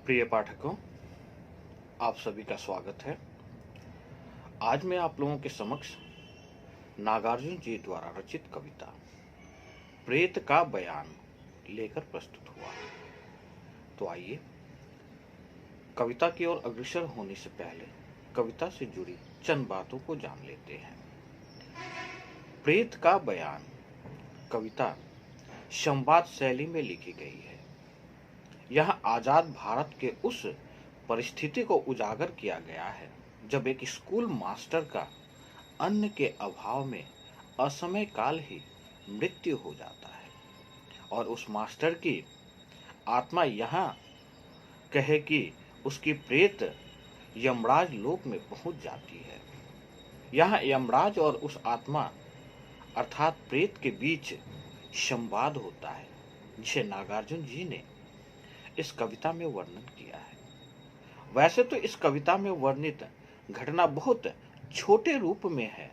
प्रिय पाठकों, आप सभी का स्वागत है। आज मैं आप लोगों के समक्ष नागार्जुन जी द्वारा रचित कविता प्रेत का बयान लेकर प्रस्तुत हुआ। तो आइए कविता की ओर अग्रसर होने से पहले कविता से जुड़ी चंद बातों को जान लेते हैं। प्रेत का बयान कविता संवाद शैली में लिखी गई है। यह आजाद भारत के उस परिस्थिति को उजागर किया गया है जब एक स्कूल मास्टर का अन्न के अभाव में असमय काल ही मृत्यु हो जाता है और उस मास्टर की आत्मा यहाँ कहे कि उसकी प्रेत यमराज लोक में पहुंच जाती है। यहाँ यमराज और उस आत्मा अर्थात प्रेत के बीच संवाद होता है, जिसे नागार्जुन जी ने इस कविता में वर्णन किया है। वैसे तो इस कविता में वर्णित घटना बहुत छोटे रूप में है,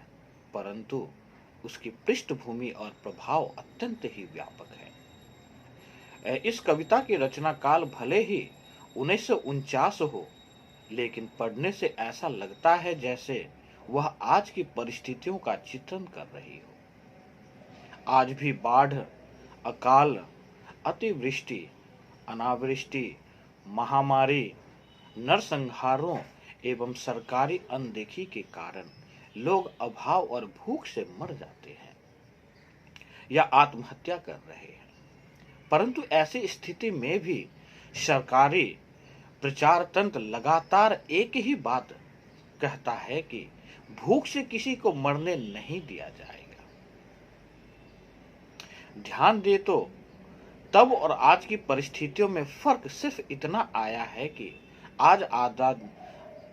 परंतु उसकी पृष्ठभूमि और प्रभाव अत्यंत ही व्यापक है। इस कविता की रचना काल भले ही 1949 हो, लेकिन पढ़ने से ऐसा लगता है जैसे वह आज की परिस्थितियों का चित्रण कर रही हो। आज भी बाढ़, अकाल, अतिवृष्टि, अनावृष्टि, महामारी, नरसंहारों एवं सरकारी अनदेखी के कारण लोग अभाव और भूख से मर जाते हैं या आत्महत्या कर रहे हैं। परंतु ऐसी स्थिति में भी सरकारी प्रचार तंत्र लगातार एक ही बात कहता है कि भूख से किसी को मरने नहीं दिया जाएगा। ध्यान दे तो तब और आज की परिस्थितियों में फर्क सिर्फ इतना आया है कि आज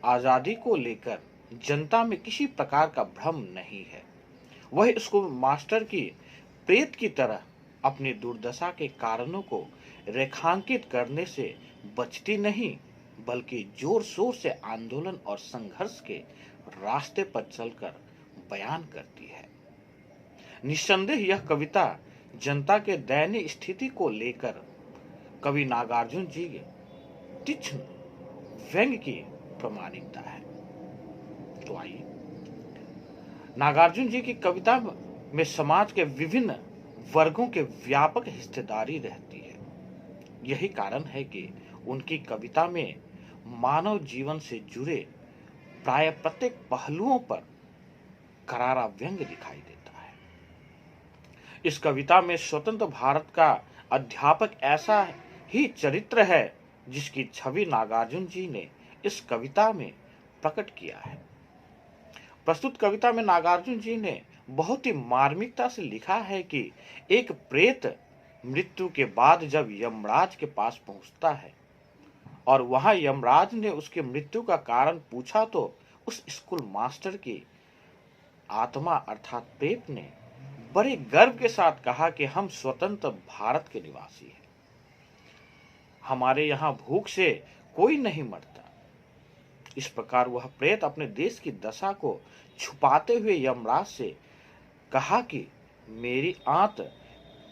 आजादी को लेकर जनता में किसी प्रकार का भ्रम नहीं है। वह स्कूल मास्टर की प्रेत की तरह अपनी दुर्दशा के कारणों को रेखांकित करने से बचती नहीं, बल्कि जोर शोर से आंदोलन और संघर्ष के रास्ते पर चलकर बयान करती है। निस्संदेह यह कविता जनता के दयनीय स्थिति को लेकर कवि नागार्जुन जी के तीक्ष्ण व्यंग्य की प्रमाणिकता है। तो आइए, नागार्जुन जी की कविता में समाज के विभिन्न वर्गों के व्यापक हिस्सेदारी रहती है। यही कारण है कि उनकी कविता में मानव जीवन से जुड़े प्राय प्रत्येक पहलुओं पर करारा व्यंग्य दिखाई देता है। इस कविता में स्वतंत्र भारत का अध्यापक ऐसा ही चरित्र है जिसकी छवि नागार्जुन जी ने इस कविता में प्रकट किया है। प्रस्तुत कविता में नागार्जुन जी ने बहुत ही मार्मिकता से लिखा है कि एक प्रेत मृत्यु के बाद जब यमराज के पास पहुंचता है और वहां यमराज ने उसकी मृत्यु का कारण पूछा तो उस स्कूल मास्टर की आत्मा अर्थात प्रेत ने बड़े गर्व के साथ कहा कि हम स्वतंत्र भारत के निवासी हैं, हमारे यहाँ भूख से कोई नहीं मरता। इस प्रकार वह प्रेत अपने देश की दशा को छुपाते हुए यमराज से कहा कि मेरी आंत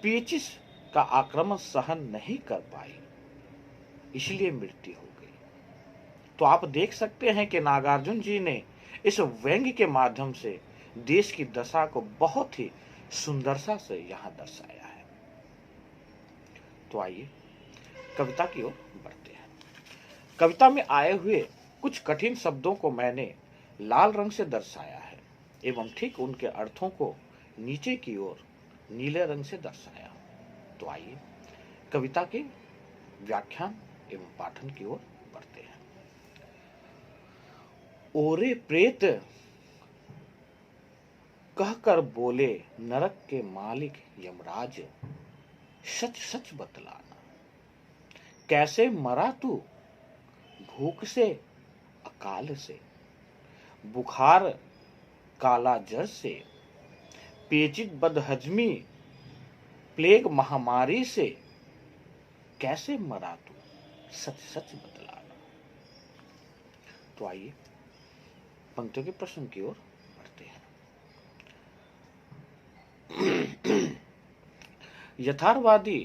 पेचिश का आक्रमण सहन नहीं कर पाई, इसलिए मृत्यु हो गई। तो आप देख सकते हैं कि नागार्जुन जी ने इस व्यंग्य के माध्यम से देश की दशा को बहुत ही सुंदरता से यहाँ दर्शाया है। तो आइए कविता की ओर बढ़ते हैं। कविता में आए हुए कुछ कठिन शब्दों को मैंने लाल रंग से दर्शाया है एवं ठीक उनके अर्थों को नीचे की ओर नीले रंग से दर्शाया। तो आइए कविता के व्याख्यान एवं पाठन की ओर बढ़ते हैं। ओरे प्रेत कहकर बोले नरक के मालिक यमराज, सच सच बतलाना, कैसे मरा तू भूख से, अकाल से, बुखार काला जर से, पेचिश बदहजमी प्लेग महामारी से, कैसे मरा तू सच सच बतलाना। तो आइए पंक्तियों के प्रश्न की ओर बढ़ते हैं। यथार्थवादी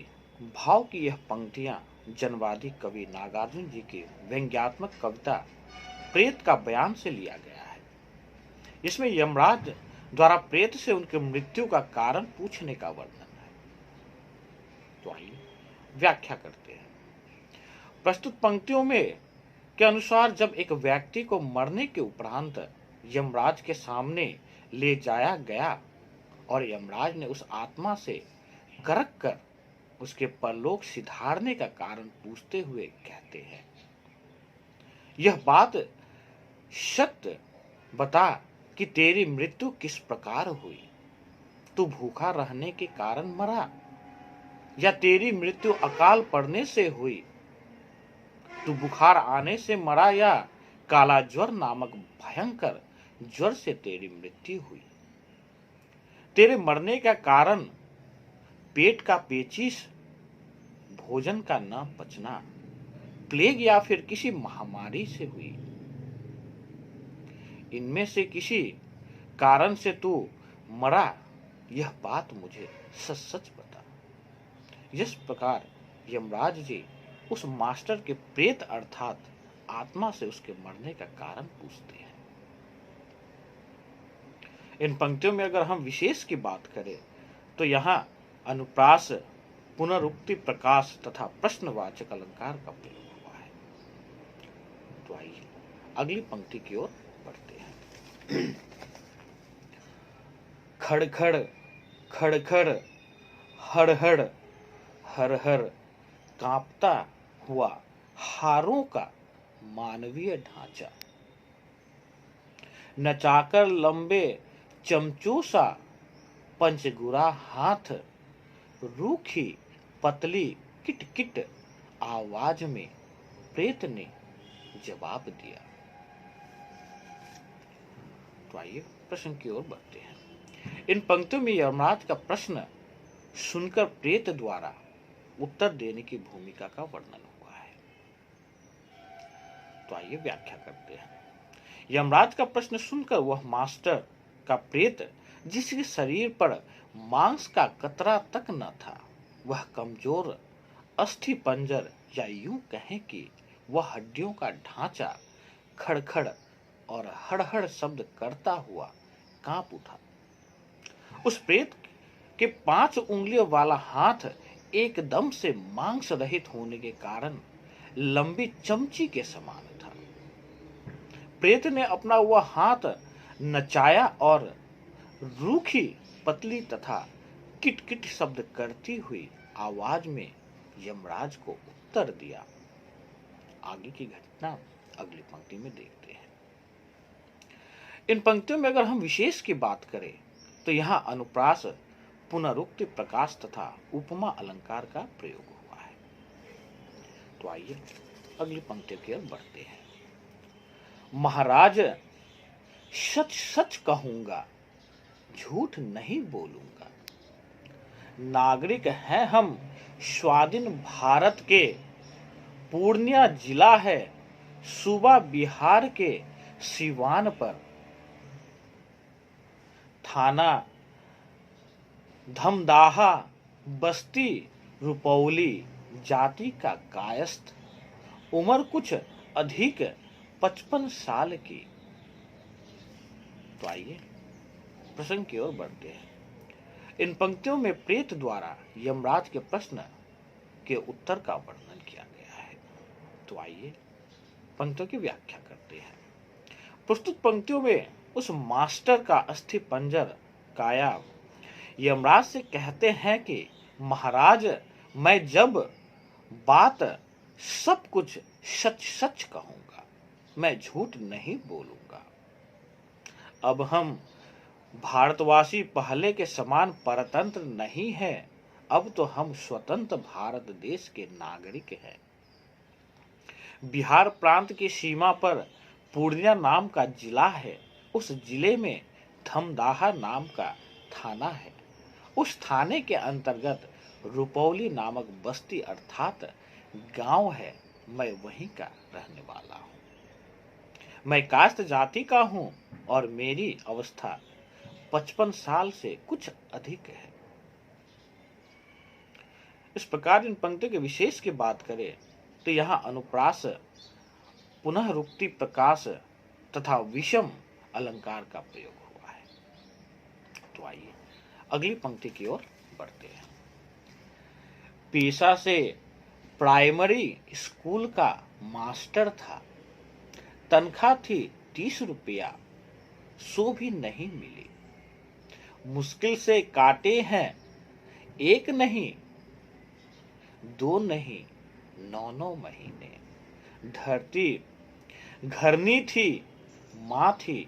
भाव की यह पंक्तियां जनवादी कवि नागार्जुन जी की व्यंग्यात्मक कविता प्रेत का बयान से लिया गया है। इसमें यमराज द्वारा प्रेत से उनकी मृत्यु का कारण पूछने का वर्णन है। तो आइए व्याख्या करते हैं। प्रस्तुत पंक्तियों में के अनुसार जब एक व्यक्ति को मरने के उपरांत यमराज के सामने ले जाया गया और यमराज ने उस आत्मा से करक कर उसके परलोक सिधारने का कारण पूछते हुए कहते हैं, यह बात सत्य बता कि तेरी मृत्यु किस प्रकार हुई। तू भूखा रहने के कारण मरा या तेरी मृत्यु अकाल पड़ने से हुई। तू बुखार आने से मरा या काला ज्वर नामक भयंकर ज्वर से तेरी मृत्यु हुई। तेरे मरने का कारण पेट का पेचिश, भोजन का न पचना, प्लेग या फिर किसी महामारी से हुई। इनमें से किसी कारण से तू मरा, यह बात मुझे सच सच बता। इस प्रकार यमराज जी उस मास्टर के प्रेत अर्थात आत्मा से उसके मरने का कारण पूछते हैं। इन पंक्तियों में अगर हम विशेष की बात करें तो यहाँ अनुप्रास, पुनरुक्ति, प्रकाश तथा प्रश्नवाचक अलंकार का प्रयोग हुआ है। तो आइए अगली पंक्ति की ओर बढ़ते हैं। खड़खड़ खड़खड़ हड़हड़ हरहर कांपता हुआ हारों का मानवीय ढांचा, नचाकर लंबे चमचों सा पंचगुरा हाथ, रूखी पतली किटकिट आवाज में प्रेत ने जवाब दिया। तो आइए प्रश्न की ओर बढ़ते हैं। इन पंक्तियों में यमराज का प्रश्न सुनकर प्रेत द्वारा उत्तर देने की भूमिका का वर्णन हुआ है। तो आइए व्याख्या करते हैं। यमराज का प्रश्न सुनकर वह मास्टर का प्रेत, जिसके शरीर पर मांस का कतरा तक न था, वह कमजोर अस्थि पंजर या यूं कहें कि वह हड्डियों का ढांचा खड़खड़ और हड़हड़ शब्द करता हुआ कांप उठा। उस प्रेत के 5 उंगलियों वाला हाथ एकदम से मांस रहित होने के कारण लंबी चमची के समान था। प्रेत ने अपना वह हाथ नचाया और रूखी पतली तथा किटकिट शब्द करती हुई आवाज में यमराज को उत्तर दिया। आगे की घटना अगली पंक्ति में देखते हैं। इन पंक्तियों में अगर हम विशेष की बात करें तो यहाँ अनुप्रास, पुनरुक्ति, प्रकाश तथा उपमा अलंकार का प्रयोग हुआ है। तो आइए अगली पंक्ति की ओर बढ़ते हैं। महाराज सच सच कहूंगा, झूठ नहीं बोलूंगा। नागरिक हैं हम स्वाधीन भारत के, पूर्णिया जिला है सूबा बिहार के सिवान पर। थाना धमदाहा, बस्ती रुपौली, जाति का कायस्थ, उम्र कुछ अधिक 55 साल की। तो आइए प्रसंग की ओर बढ़ते हैं। इन पंक्तियों में प्रेत द्वारा यमराज के प्रश्न के उत्तर का वर्णन किया गया है। तो आइए पंक्तियों की व्याख्या करते हैं। प्रस्तुत पंक्तियों में उस मास्टर का अस्थि पंजर काया यमराज से कहते हैं कि महाराज, मैं जब बात सब कुछ सच सच कहूंगा, मैं झूठ नहीं बोलूंगा। अब हम भारतवासी पहले के समान परतंत्र नहीं है, अब तो हम स्वतंत्र भारत देश के नागरिक हैं। बिहार प्रांत की सीमा पर पूर्णिया नाम का जिला है। उस जिले में धमदाहा नाम का थाना है। उस थाने के अंतर्गत रुपौली नामक बस्ती अर्थात गांव है। मैं वहीं का रहने वाला हूं। मैं कास्त जाति का हूं और मेरी अवस्था 55 साल से कुछ अधिक है। इस प्रकार इन पंक्तियों के विशेष की बात करें तो यहाँ अनुप्रास, पुनः रुक्ति प्रकाश तथा विषम अलंकार का प्रयोग हुआ है। तो आइए अगली पंक्ति की ओर बढ़ते हैं। पेशा से प्राइमरी स्कूल का मास्टर था, तनख्वाह थी 30 रुपया, सो भी नहीं मिली। मुश्किल से काटे हैं 1 नहीं 2 नहीं 9 महीने। धरती घरनी थी, माँ थी,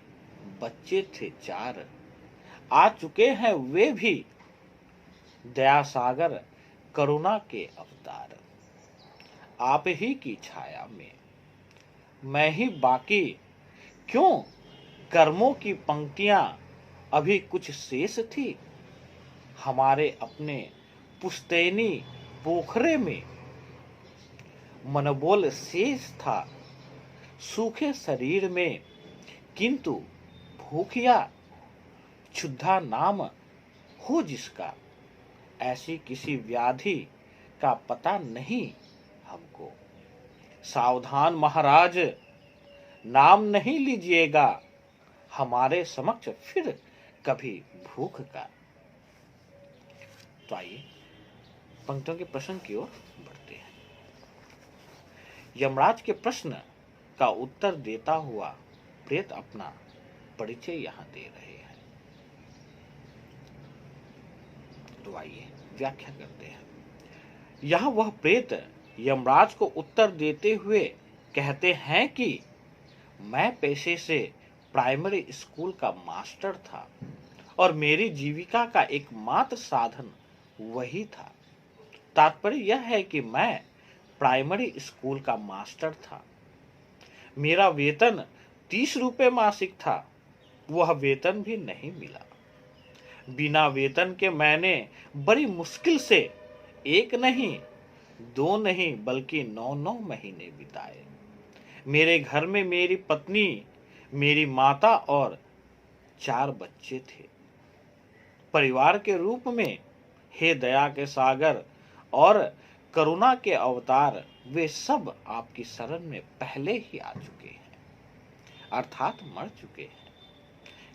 बच्चे थे 4, आ चुके हैं वे भी दया सागर करुणा के अवतार। आप ही की छाया में मैं ही बाकी, क्यों कर्मों की पंक्तियां अभी कुछ शेष थी। हमारे अपने पुश्तैनी पोखरे में मनोबल शेष था, सूखे शरीर में किंतु भूखिया क्षुधा नाम हो जिसका। ऐसी किसी व्याधि का पता नहीं हमको। सावधान महाराज, नाम नहीं लीजिएगा हमारे समक्ष फिर कभी भूख का। तो आइए पंक्तियों के प्रश्न की ओर बढ़ते हैं। यमराज के प्रश्न का उत्तर देता हुआ प्रेत अपना परिचय यहाँ दे रहे हैं। तो आइए व्याख्या करते हैं। यह वह प्रेत यमराज को उत्तर देते हुए कहते हैं कि मैं पेशे से प्राइमरी स्कूल का मास्टर था और मेरी जीविका का एकमात्र साधन वही था। तात्पर्य यह है कि मैं प्राइमरी स्कूल का मास्टर था। मेरा वेतन 30 रुपए मासिक था, वह वेतन भी नहीं मिला। बिना वेतन के मैंने बड़ी मुश्किल से 1 नहीं 2 नहीं बल्कि 9 महीने बिताए। मेरे घर में मेरी पत्नी, मेरी माता और 4 बच्चे थे। परिवार के रूप में हे दया के सागर और करुणा के अवतार वे सब आपकी शरण में पहले ही आ चुके हैं, अर्थात मर चुके हैं।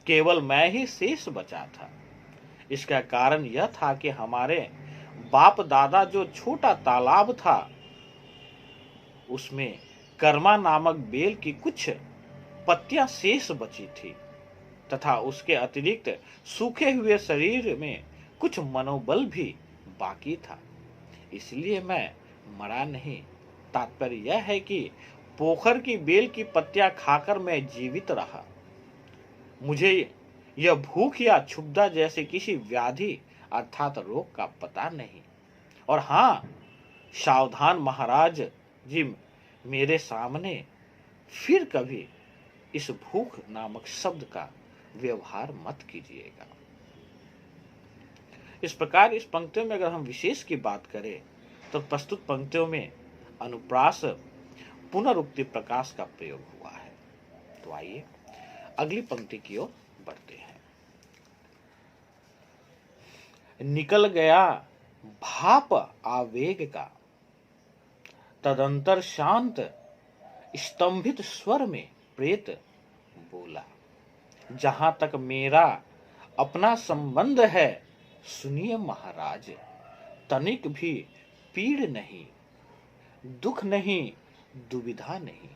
केवल मैं ही शेष बचा था। इसका कारण यह था कि हमारे बाप दादा जो छोटा तालाब था उसमें कर्मा नामक बेल की कुछ पत्तियां शेष बची थी तथा उसके अतिरिक्त सूखे हुए शरीर में कुछ मनोबल भी बाकी था। इसलिए मैं मरा नहीं। तात्पर्य यह है कि पोखर की बेल की पत्तियां खाकर मैं जीवित रहा। मुझे यह भूख या क्षुब्धा जैसे किसी व्याधि अर्थात रोग का पता नहीं। और हाँ, सावधान महाराज जी, मेरे सामने फिर कभी इस भूख नामक शब्द का व्यवहार मत कीजिएगा। इस प्रकार इस पंक्तियों में अगर हम विशेष की बात करें तो प्रस्तुत पंक्तियों में अनुप्रास, पुनरुक्ति प्रकाश का प्रयोग हुआ है। तो आइए अगली पंक्ति की ओर बढ़ते हैं। निकल गया भाप आवेग का, तदंतर शांत स्तंभित स्वर में प्रेत बोला। जहां तक मेरा अपना संबंध है सुनिए महाराज, तनिक भी पीड़ नहीं, दुख नहीं, दुविधा नहीं।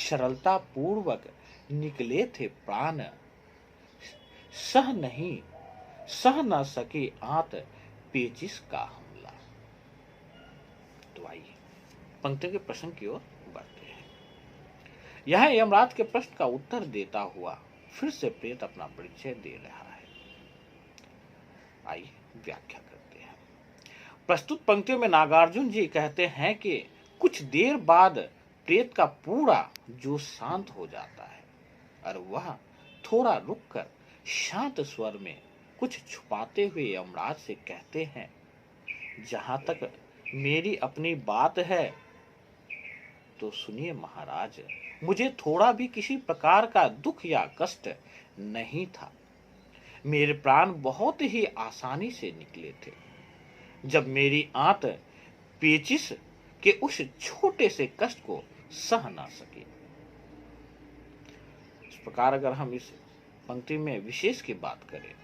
सरलता पूर्वक निकले थे प्राण, सह न सके आंत पेचिश का हमला। तो आइए पंक्ति के प्रश्न की ओर बढ़ते हैं। यह यमराज के प्रश्न का उत्तर देता हुआ फिर से प्रेत अपना परिचय दे रहा है। आइए व्याख्या करते हैं। प्रस्तुत पंक्तियों में नागार्जुन जी कहते हैं कि कुछ देर बाद प्रेत का पूरा जोश शांत हो जाता है और वह थोड़ा रुककर शांत स्वर में कुछ छुपाते हुए यमराज से कहते हैं, जहां तक मेरी अपनी बात है तो सुनिए महाराज, मुझे थोड़ा भी किसी प्रकार का दुख या कष्ट नहीं था। मेरे प्राण बहुत ही आसानी से निकले थे। जब मेरी आंत पेचिश के उस छोटे से कष्ट को सह ना सके। इस प्रकार अगर हम इस पंक्ति में विशेष की बात करें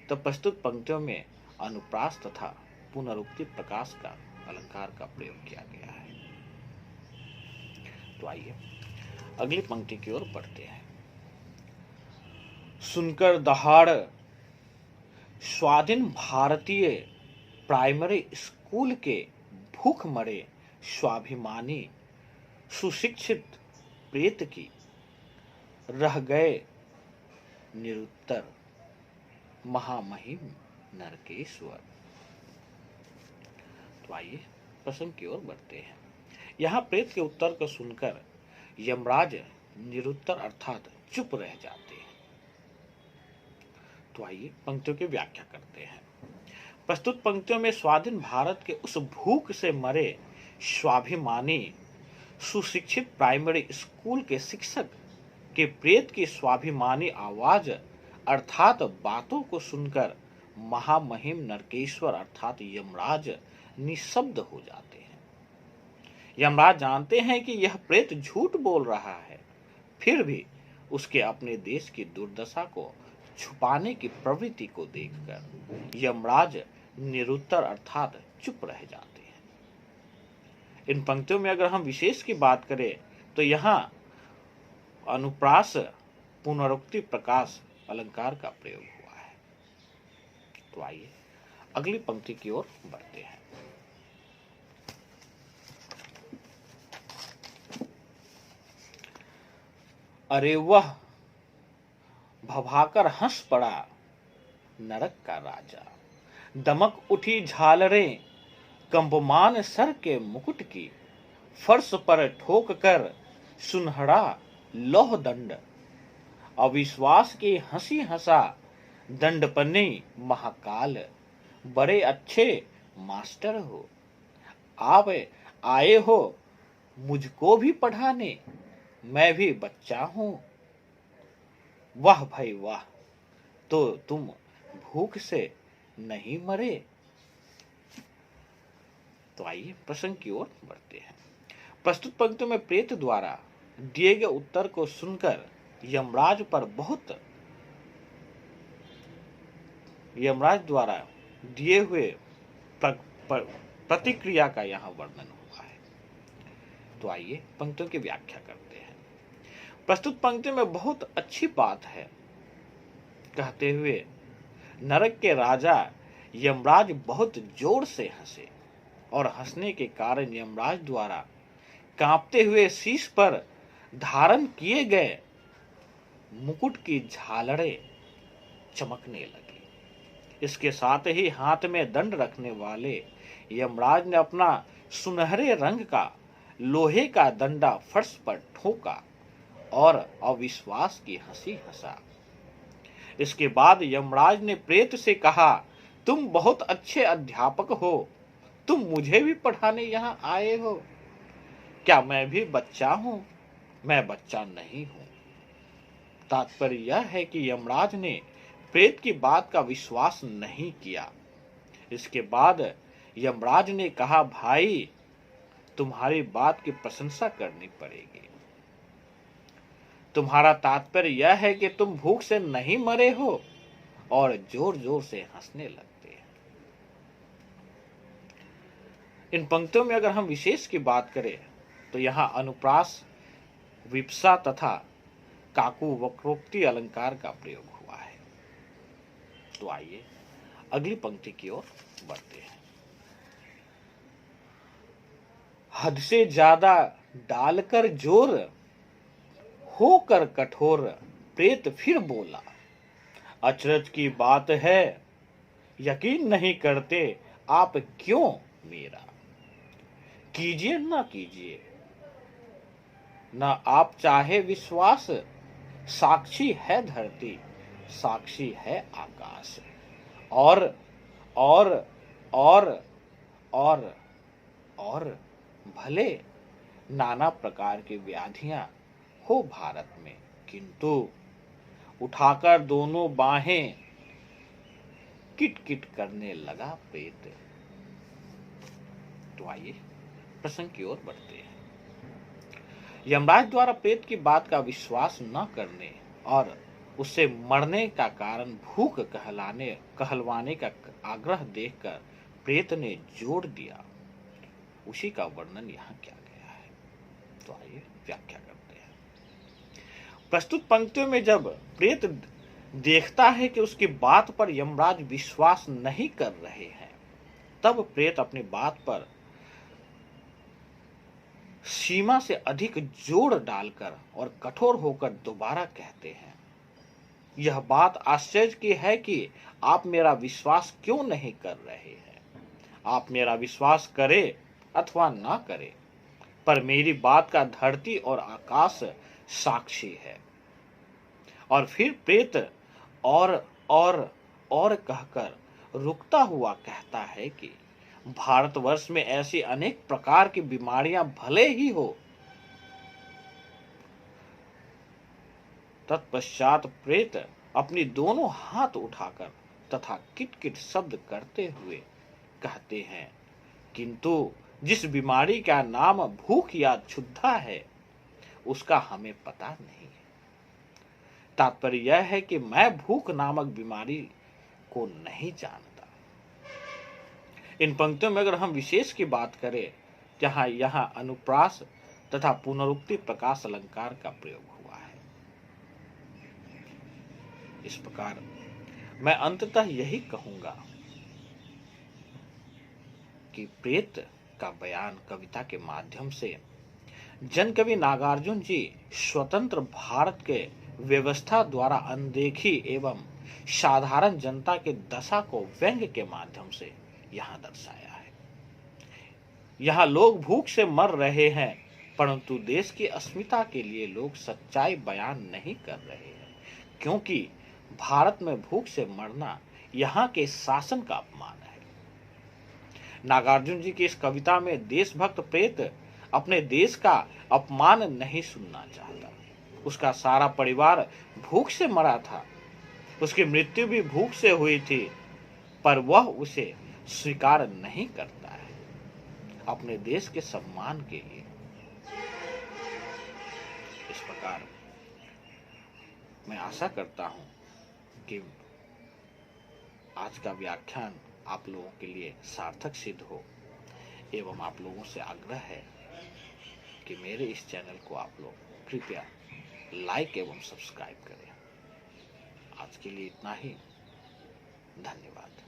तो प्रस्तुत पंक्तियों में अनुप्रास तथा पुनरुक्ति प्रकाश का अलंकार का प्रयोग किया गया है। तो आइए अगली पंक्ति की ओर बढ़ते हैं। सुनकर दहाड़ स्वाधीन भारतीय प्राइमरी स्कूल के भूख मरे स्वाभिमानी सुशिक्षित प्रेत की रह गए निरुत्तर महामहिम नरकेश्वर। तो आइए प्रसंग की ओर बढ़ते हैं। यहाँ प्रेत के उत्तर को सुनकर यमराज निरुत्तर अर्थात चुप रह जाते हैं। तो आइए पंक्तियों की व्याख्या करते हैं। प्रस्तुत पंक्तियों में स्वाधीन भारत के उस भूख से मरे स्वाभिमानी सुशिक्षित प्राइमरी स्कूल के शिक्षक के प्रेत की स्वाभिमानी आवाज अर्थात बातों को सुनकर महामहिम नरकेश्वर अर्थात यमराज निशब्द हो जाते हैं। यमराज जानते हैं कि यह प्रेत झूठ बोल रहा है, फिर भी उसके अपने देश की दुर्दशा को छुपाने की प्रवृत्ति को देखकर यमराज निरुत्तर अर्थात चुप रह जाते हैं। इन पंक्तियों में अगर हम विशेष की बात करें तो यहाँ अनुप्रास पुनरुक्ति प्रकाश अलंकार का प्रयोग हुआ है। तो आइए अगली पंक्ति की ओर बढ़ते हैं। अरे वह भभाकर हंस पड़ा नरक का राजा, दमक उठी झालरें कंपमान सर के मुकुट की, फर्श पर ठोक कर सुनहरा लोह दंड, अविश्वास की हंसी हंसा दंडपन्नी महाकाल, बड़े अच्छे मास्टर हो, आप आए हो मुझको भी पढ़ाने, मैं भी बच्चा हूं। वाह भाई वाह, तो तुम भूख से नहीं मरे। तो आइए प्रसंग की ओर बढ़ते हैं। प्रस्तुत पंक्तियों में प्रेत द्वारा दिए गए उत्तर को सुनकर यमराज द्वारा दिए हुए प्रतिक्रिया का यहाँ वर्णन हुआ है। तो आइए पंक्तियों की व्याख्या करते हैं। प्रस्तुत पंक्ति में बहुत अच्छी बात है कहते हुए नरक के राजा यमराज बहुत जोर से हंसे और हंसने के कारण यमराज द्वारा कांपते हुए शीश पर धारण किए गए मुकुट की झालरें चमकने लगी। इसके साथ ही हाथ में दंड रखने वाले यमराज ने अपना सुनहरे रंग का लोहे का डंडा फर्श पर ठोका और अविश्वास की हंसी हंसा। इसके बाद यमराज ने प्रेत से कहा, तुम बहुत अच्छे अध्यापक हो, तुम मुझे भी पढ़ाने यहाँ आए हो। क्या मैं भी बच्चा हूं? मैं बच्चा नहीं हूं। तात्पर्य यह है कि यमराज ने प्रेत की बात का विश्वास नहीं किया। इसके बाद यमराज ने कहा, भाई तुम्हारी बात की प्रशंसा करनी पड़ेगी। तुम्हारा तात्पर्य यह है कि तुम भूख से नहीं मरे हो, और जोर जोर से हंसने लगते हैं। इन पंक्तियों में अगर हम विशेष की बात करें तो यहाँ अनुप्रास विप्सा तथा काकु वक्रोक्ति अलंकार का प्रयोग हुआ है। तो आइए अगली पंक्ति की ओर बढ़ते हैं। हद से ज्यादा डालकर जोर होकर कठोर प्रेत फिर बोला, अचरज की बात है, यकीन नहीं करते आप क्यों मेरा, कीजिए ना कीजिए ना आप चाहे विश्वास, साक्षी है धरती, साक्षी है आकाश, और और और और और भले नाना प्रकार की व्याधियां हो भारत में, किंतु उठाकर दोनों बाहें किट किट करने लगा प्रेत। तो आइए प्रसंग की ओर बढ़ते हैं। यमराज द्वारा प्रेत की बात का विश्वास न करने और उससे मरने का कारण भूख कहलवाने का आग्रह देखकर प्रेत ने जोड़ दिया, उसी का वर्णन यहाँ किया गया है। तो आइए व्याख्या करते हैं। प्रस्तुत पंक्तियों में जब प्रेत देखता है कि उसकी बात पर यमराज विश्वास नहीं कर रहे हैं, तब प्रेत अपनी बात पर सीमा से अधिक जोर डालकर और कठोर होकर दोबारा कहते हैं, यह बात आश्चर्य की है कि आप मेरा विश्वास क्यों नहीं कर रहे हैं। आप मेरा विश्वास करें अथवा ना करें, पर मेरी बात का धरती और आकाश साक्षी है। और फिर प्रेत और कहकर रुकता हुआ कहता है कि भारतवर्ष में ऐसी अनेक प्रकार की बीमारियां भले ही हो। तत्पश्चात प्रेत अपनी दोनों हाथ उठाकर तथा किटकिट शब्द करते हुए कहते हैं, किंतु जिस बीमारी का नाम भूख या क्षुधा है, उसका हमें पता नहीं है। तात्पर्य यह है कि मैं भूख नामक बीमारी को नहीं जानता। इन पंक्तियों में अगर हम विशेष की बात करें, जहां यहां अनुप्रास तथा पुनरुक्ति प्रकाश अलंकार का प्रयोग हुआ है। इस प्रकार मैं अंततः यही कहूंगा कि प्रेत का बयान कविता के माध्यम से जन कवि नागार्जुन जी स्वतंत्र भारत के व्यवस्था द्वारा अनदेखी एवं साधारण जनता के दशा को व्यंग्य के माध्यम से यहाँ दर्शाया है। यहाँ लोग भूख से मर रहे हैं, परंतु देश की अस्मिता के लिए लोग सच्चाई बयान नहीं कर रहे हैं, क्योंकि भारत में भूख से मरना यहाँ के शासन का अपमान है। नागार्जुन जी की इस कविता में देशभक्त प्रेत अपने देश का अपमान नहीं सुनना चाहता। उसका सारा परिवार भूख से मरा था, उसकी मृत्यु भी भूख से हुई थी, पर वह उसे स्वीकार नहीं करता है अपने देश के सम्मान के लिए। इस प्रकार मैं आशा करता हूं कि आज का व्याख्यान आप लोगों के लिए सार्थक सिद्ध हो, एवं आप लोगों से आग्रह है कि मेरे इस चैनल को आप लोग कृपया लाइक एवं सब्सक्राइब करें। आज के लिए इतना ही। धन्यवाद।